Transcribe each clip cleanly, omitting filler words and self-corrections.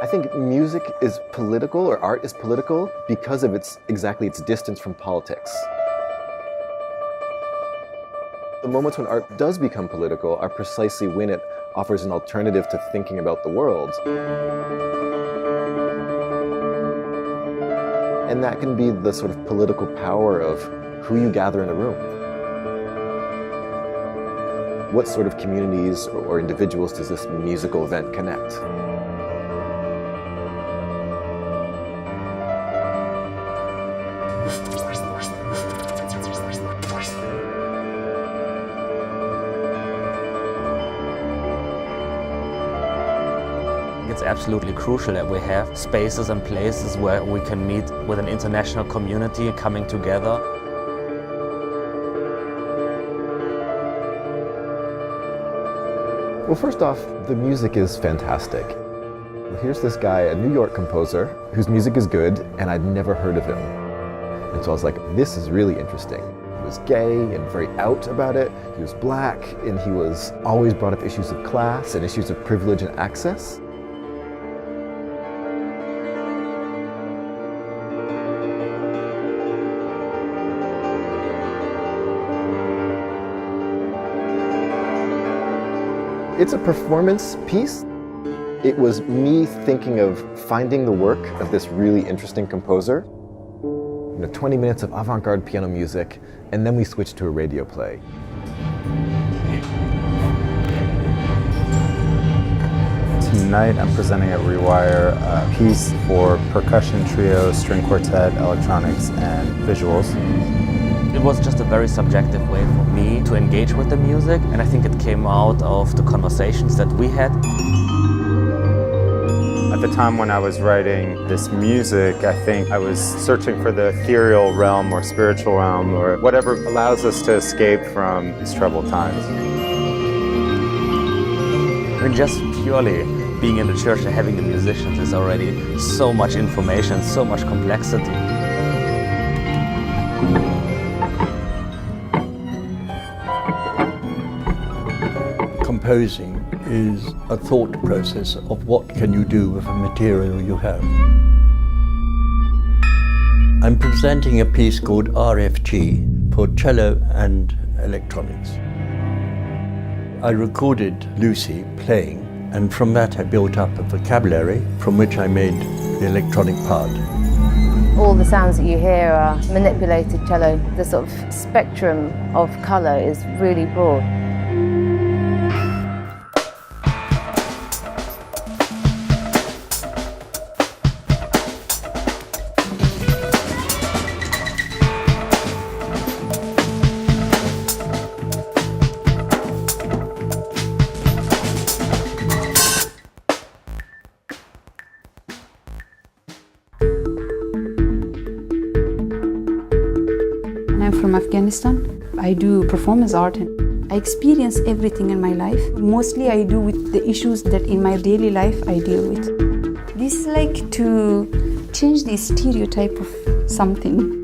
I think music is political, or art is political, because of its distance from politics. The moments when art does become political are precisely when it offers an alternative to thinking about the world. And that can be the sort of political power of who you gather in a room. What sort of communities or individuals does this musical event connect? It's absolutely crucial that we have spaces and places where we can meet with an international community coming together. Well, first off, the music is fantastic. Here's this guy, a New York composer, whose music is good, and I'd never heard of him. And so I was like, this is really interesting. He was gay and very out about it. He was black, and he was always brought up issues of class and issues of privilege and access. It's a performance piece. It was me thinking of finding the work of this really interesting composer. 20 minutes of avant-garde piano music, and then we switched to a radio play. Tonight I'm presenting at Rewire a piece for percussion trio, string quartet, electronics, and visuals. It was just a very subjective way for me to engage with the music, and I think it came out of the conversations that we had. At the time when I was writing this music, I think I was searching for the ethereal realm or spiritual realm or whatever allows us to escape from these troubled times. I mean, just purely being in the church and having the musicians is already so much information, so much complexity. Composing is a thought process of what can you do with the material you have. I'm presenting a piece called RFG for cello and electronics. I recorded Lucy playing, and from that I built up a vocabulary from which I made the electronic part. All the sounds that you hear are manipulated cello. The sort of spectrum of colour is really broad. I'm from Afghanistan. I do performance art and I experience everything in my life. Mostly I do with the issues that in my daily life I deal with. This is like to change the stereotype of something.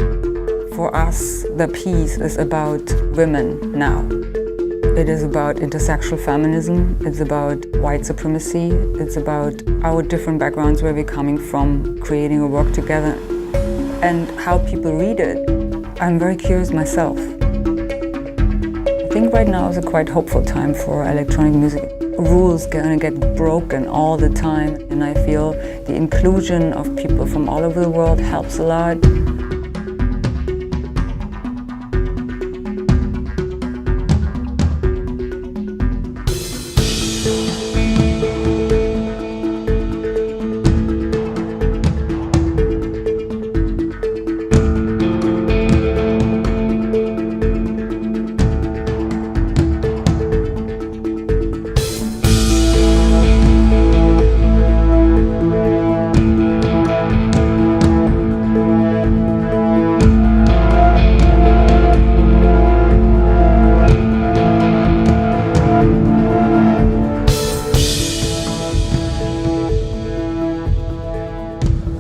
For us, the piece is about women now. It is about intersexual feminism, it's about white supremacy, it's about our different backgrounds, where we're coming from, creating a work together, and how people read it. I'm very curious myself. I think right now is a quite hopeful time for electronic music. Rules gonna get broken all the time, and I feel the inclusion of people from all over the world helps a lot.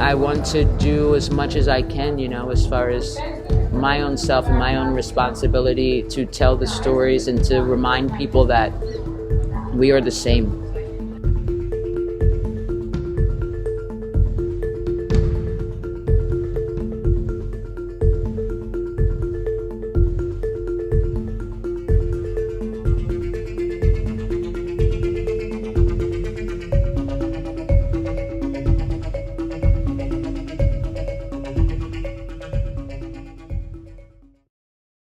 I want to do as much as I can, as far as my own self and my own responsibility to tell the stories and to remind people that we are the same.